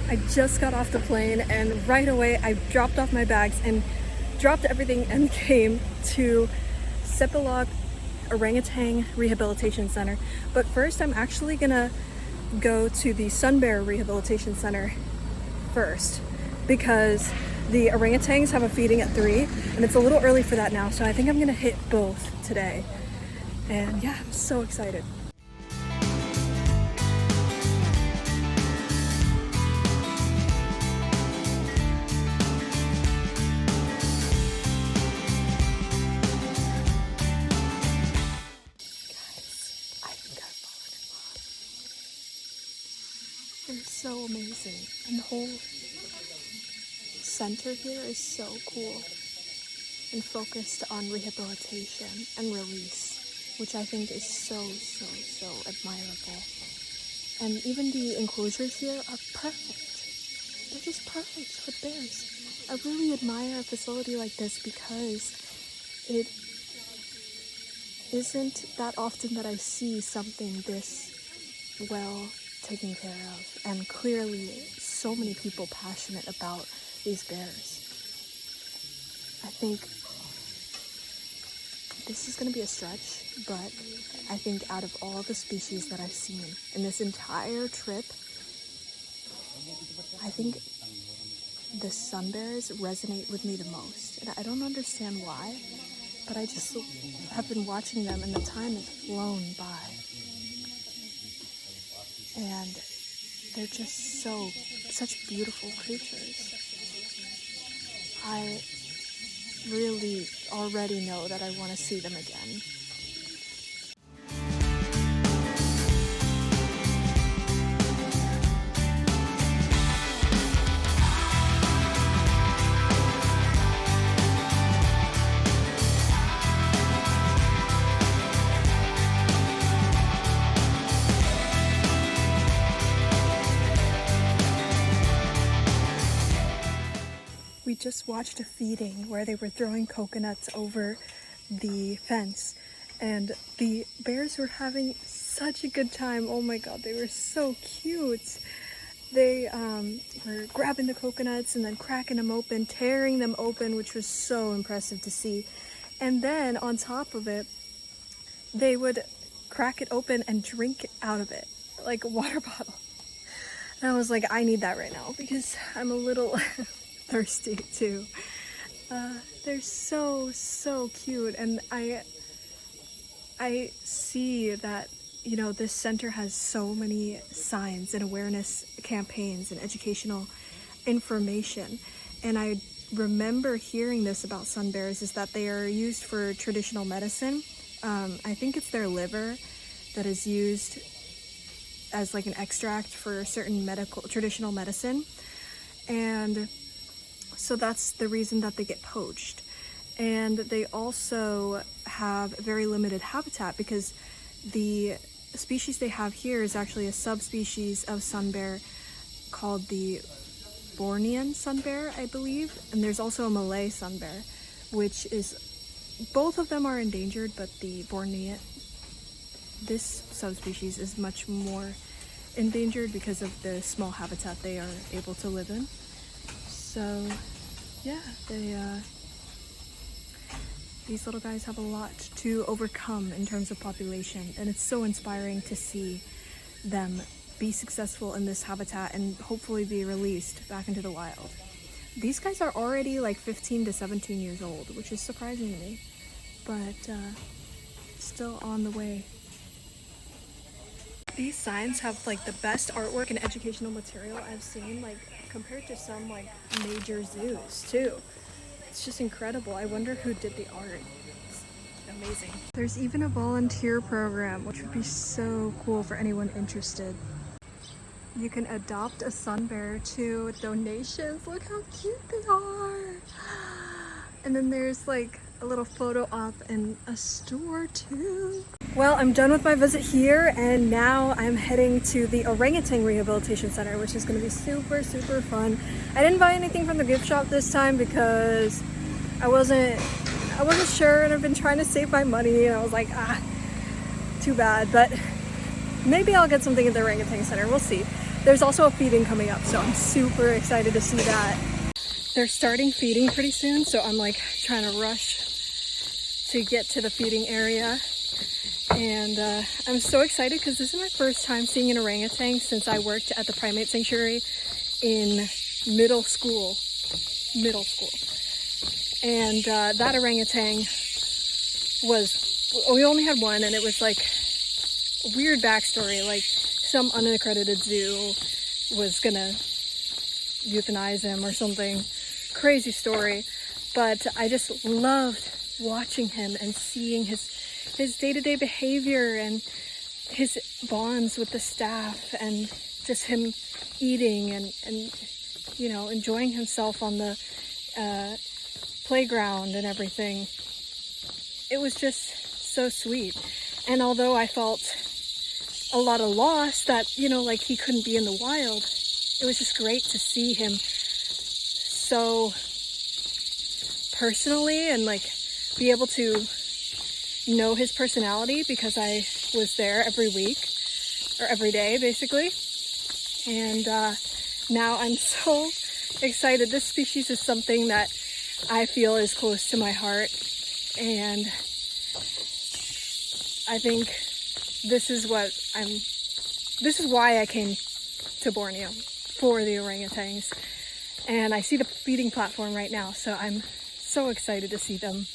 I just got off the plane and right away I dropped off my bags and dropped everything and came to Sepilok Orangutan Rehabilitation Center. But first I'm actually gonna go to the Sun Bear Rehabilitation Center first because the orangutans have a feeding at 3 and it's a little early for that now, so I think I'm gonna hit both today. And yeah, I'm so excited. They're so amazing, and the whole center here is so cool and focused on rehabilitation and release, which I think is so admirable. And even the enclosures here are perfect. They're just perfect for bears. I really admire a facility like this because it isn't that often that I see something this well taken care of, and clearly so many people passionate about these bears. I think this is going to be a stretch, but I think out of all the species that I've seen in this entire trip, I think the sun bears resonate with me the most. And I don't understand why, but I just have been watching them and the time has flown by. And they're just such beautiful creatures. I really already know that I want to see them again. We just watched a feeding where they were throwing coconuts over the fence and the bears were having such a good time. Oh my god, they were so cute. They were grabbing the coconuts and then cracking them open, tearing them open, which was so impressive to see. And then on top of it, they would crack it open and drink out of it like a water bottle. And I was like, I need that right now because I'm a little thirsty too. They're so cute, and I see that, you know, this center has so many signs and awareness campaigns and educational information. And I remember hearing this about sun bears is that they are used for traditional medicine. I think it's their liver that is used as like an extract for certain traditional medicine, and so that's the reason that they get poached. And they also have very limited habitat because the species they have here is actually a subspecies of sun bear called the Bornean sun bear, I believe. And there's also a Malay sun bear, which is, both of them are endangered, but the Bornean, this subspecies is much more endangered because of the small habitat they are able to live in. So yeah, these little guys have a lot to overcome in terms of population, and it's so inspiring to see them be successful in this habitat and hopefully be released back into the wild. These guys are already like 15 to 17 years old, which is surprising to me, but still on the way. These signs have like the best artwork and educational material I've seen, like compared to some like major zoos too. It's just incredible. I wonder who did the art. It's amazing. There's even a volunteer program, which would be so cool for anyone interested. You can adopt a sun bear too with donations. Look how cute they are. And then there's like a little photo op in a store too. Well, I'm done with my visit here, and now I'm heading to the Orangutan Rehabilitation Center, which is going to be super fun. I didn't buy anything from the gift shop this time because I wasn't sure, and I've been trying to save my money, and I was like, too bad. But maybe I'll get something at the Orangutan Center. We'll see. there's also a feeding coming up, so I'm super excited to see that. They're starting feeding pretty soon, so I'm like trying to rush to get to the feeding area. And I'm so excited because this is my first time seeing an orangutan since I worked at the primate sanctuary in middle school. And that orangutan we only had one, and it was like a weird backstory, like some unaccredited zoo was gonna euthanize him or something. Crazy story. But I just loved watching him and seeing his day-to-day behavior and his bonds with the staff, and just him eating and you know, enjoying himself on the playground and everything. It was just so sweet. And although I felt a lot of loss that, you know, like he couldn't be in the wild, it was just great to see him so personally and like be able to know his personality, because I was there every week or every day basically. And now I'm so excited. This species is something that I feel is close to my heart, and I think this is why I came to Borneo, for the orangutans. And I see the feeding platform right now, so I'm so excited to see them.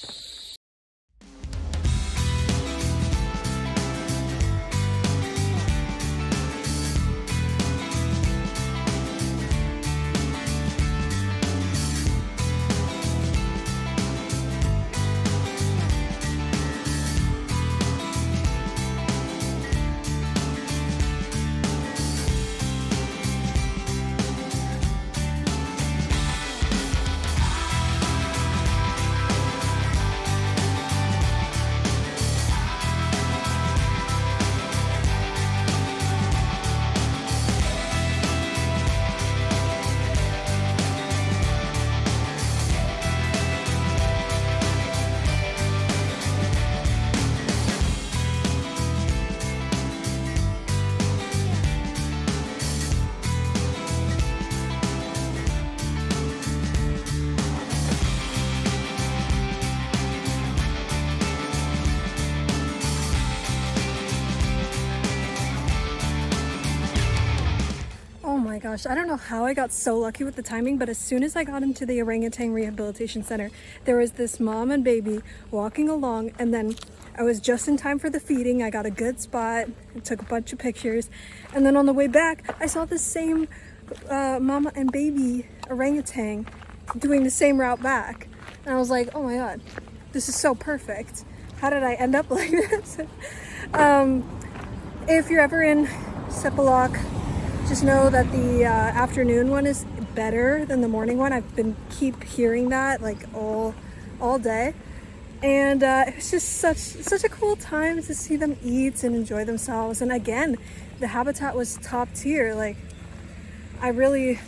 Oh my gosh, I don't know how I got so lucky with the timing, but as soon as I got into the Orangutan Rehabilitation Center, there was this mom and baby walking along, and then I was just in time for the feeding. I got a good spot, I took a bunch of pictures, and then on the way back, I saw the same mama and baby orangutan doing the same route back. And I was like, oh my god, this is so perfect. How did I end up like this? If you're ever in Sepalok, just know that the afternoon one is better than the morning one. I've been keep hearing that like all day, and it was just such a cool time to see them eat and enjoy themselves. And again, the habitat was top tier. Like, I really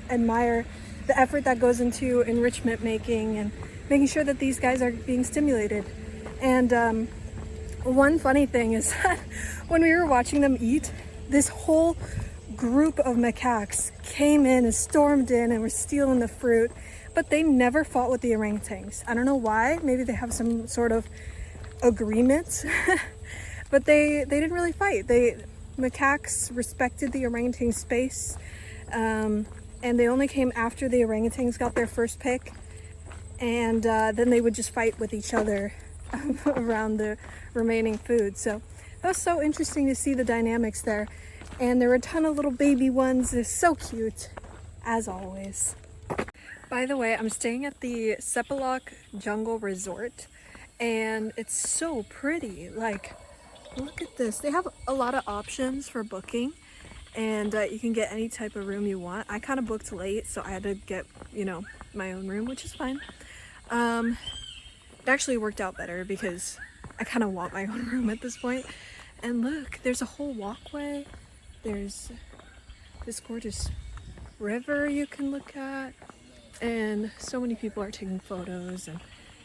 admire the effort that goes into enrichment making and making sure that these guys are being stimulated. And one funny thing is that when we were watching them eat, this whole group of macaques came in and stormed in and were stealing the fruit, but they never fought with the orangutans. I don't know why. Maybe they have some sort of agreement, but they didn't really fight. Macaques respected the orangutan space, and they only came after the orangutans got their first pick, and then they would just fight with each other around the remaining food. So that was so interesting to see the dynamics there. And there were a ton of little baby ones. They're so cute, as always. By the way, I'm staying at the Sepalok Jungle Resort, and it's so pretty. Like, look at this. They have a lot of options for booking, and you can get any type of room you want. I kind of booked late, so I had to get, you know, my own room, which is fine. It actually worked out better because I kind of want my own room at this point. And look, there's a whole walkway. There's this gorgeous river you can look at, and so many people are taking photos and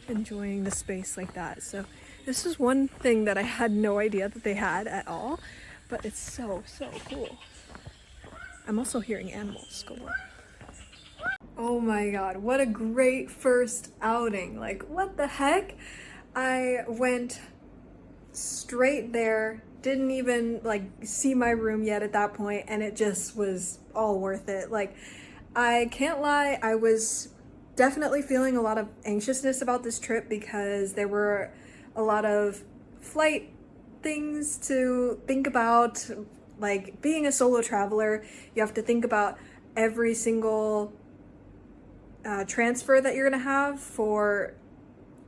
enjoying the space like that. So this is one thing that I had no idea that they had at all, but it's so cool. I'm also hearing animals go on. Oh my god, what a great first outing. Like, what the heck? I went straight there, didn't even like see my room yet at that point, and it just was all worth it. Like, I can't lie, I was definitely feeling a lot of anxiousness about this trip because there were a lot of flight things to think about. Like, being a solo traveler, you have to think about every single transfer that you're gonna have for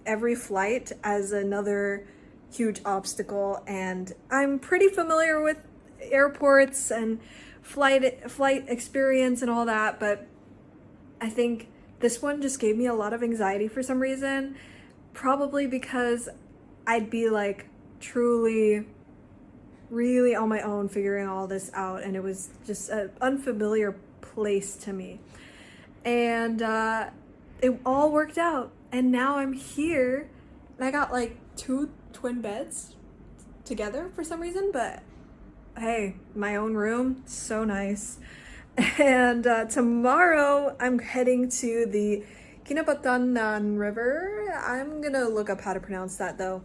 every flight as another huge obstacle. And I'm pretty familiar with airports and flight experience and all that, but I think this one just gave me a lot of anxiety for some reason, probably because I'd be like truly really on my own figuring all this out, and it was just an unfamiliar place to me. And it all worked out, and now I'm here, and I got like 2 twin beds together for some reason, but hey, my own room, so nice. And tomorrow I'm heading to the Kinapatanan River. I'm gonna look up how to pronounce that though.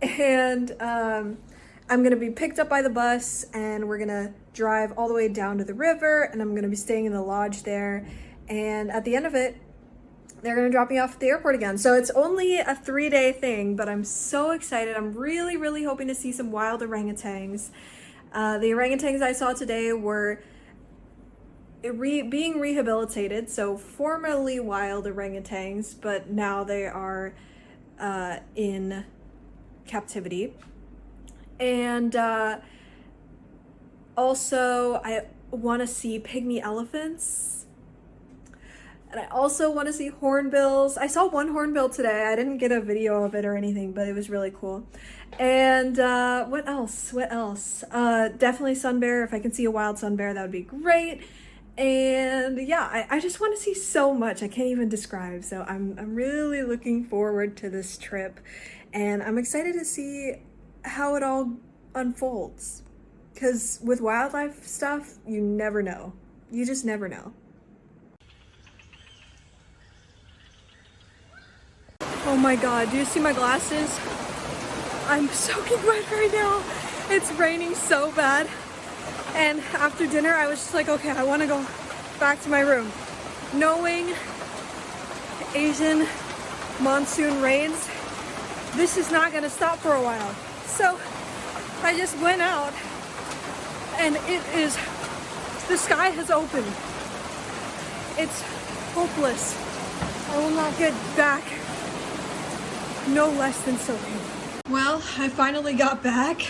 And I'm gonna be picked up by the bus, and we're gonna drive all the way down to the river, and I'm gonna be staying in the lodge there. And at the end of it, they're gonna drop me off at the airport again. So it's only a 3-day thing, but I'm so excited. I'm really, really hoping to see some wild orangutans. The orangutans I saw today were being rehabilitated, so formerly wild orangutans, but now they are in captivity. And also I want to see pygmy elephants. And I also want to see hornbills. I saw one hornbill today. I didn't get a video of it or anything, but it was really cool. And what else? Definitely sun bear. If I can see a wild sun bear, that would be great. And yeah, I just want to see so much I can't even describe. So I'm really looking forward to this trip, and I'm excited to see how it all unfolds. Because with wildlife stuff, you never know. You just never know. Oh my god, do you see my glasses? I'm soaking wet right now. It's raining so bad. And after dinner, I was just like, okay, I want to go back to my room. Knowing Asian monsoon rains, this is not going to stop for a while. So I just went out, and the sky has opened. It's hopeless. I will not get back no less than soaking. Well, I finally got back,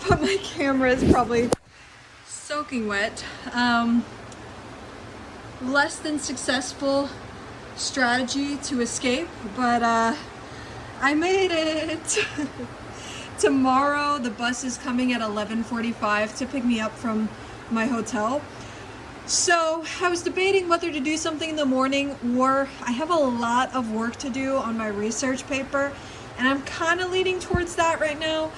but my camera is probably soaking wet. Less than successful strategy to escape, but I made it. Tomorrow the bus is coming at 11:45 to pick me up from my hotel. So I was debating whether to do something in the morning, or I have a lot of work to do on my research paper, and I'm kind of leaning towards that right now,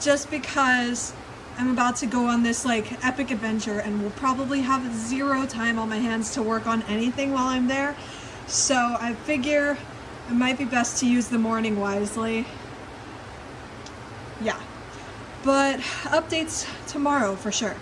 just because I'm about to go on this like epic adventure and will probably have 0 time on my hands to work on anything while I'm there. So I figure it might be best to use the morning wisely. Yeah, but updates tomorrow for sure.